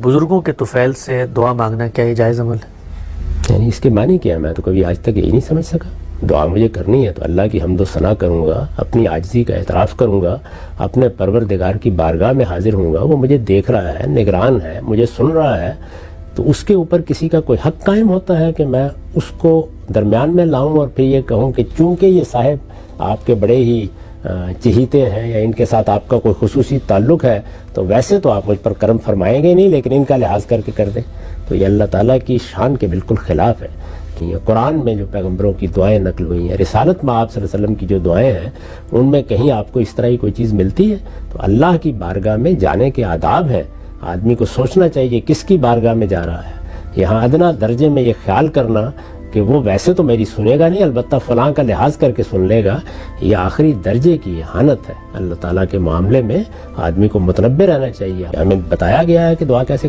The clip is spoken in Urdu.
بزرگوں کے طفیل سے دعا مانگنا کیا یہ جائز عمل ہے؟ یعنی اس کے معنی کیا ہے؟ میں تو کبھی آج تک یہی نہیں سمجھ سکا. دعا مجھے کرنی ہے تو اللہ کی حمد و ثنا کروں گا، اپنی عاجزی کا اعتراف کروں گا، اپنے پروردگار کی بارگاہ میں حاضر ہوں گا. وہ مجھے دیکھ رہا ہے، نگران ہے، مجھے سن رہا ہے، تو اس کے اوپر کسی کا کوئی حق قائم ہوتا ہے کہ میں اس کو درمیان میں لاؤں اور پھر یہ کہوں کہ چونکہ یہ صاحب آپ کے بڑے ہی چہیتے ہیں یا ان کے ساتھ آپ کا کوئی خصوصی تعلق ہے تو ویسے تو آپ مجھ پر کرم فرمائیں گے نہیں، لیکن ان کا لحاظ کر کے کر دیں. تو یہ اللہ تعالیٰ کی شان کے بالکل خلاف ہے. کہ یہ قرآن میں جو پیغمبروں کی دعائیں نقل ہوئی ہیں، رسالت میں آپ صلی اللہ علیہ وسلم کی جو دعائیں ہیں، ان میں کہیں آپ کو اس طرح کی کوئی چیز ملتی ہے؟ تو اللہ کی بارگاہ میں جانے کے آداب ہیں. آدمی کو سوچنا چاہیے کس کی بارگاہ میں جا رہا ہے. یہاں ادنا درجے میں یہ خیال کرنا کہ وہ ویسے تو میری سنے گا نہیں، البتہ فلاں کا لحاظ کر کے سن لے گا، یہ آخری درجے کی اہانت ہے. اللہ تعالیٰ کے معاملے میں آدمی کو متنبہ رہنا چاہیے. ہمیں بتایا گیا ہے کہ دعا کیسے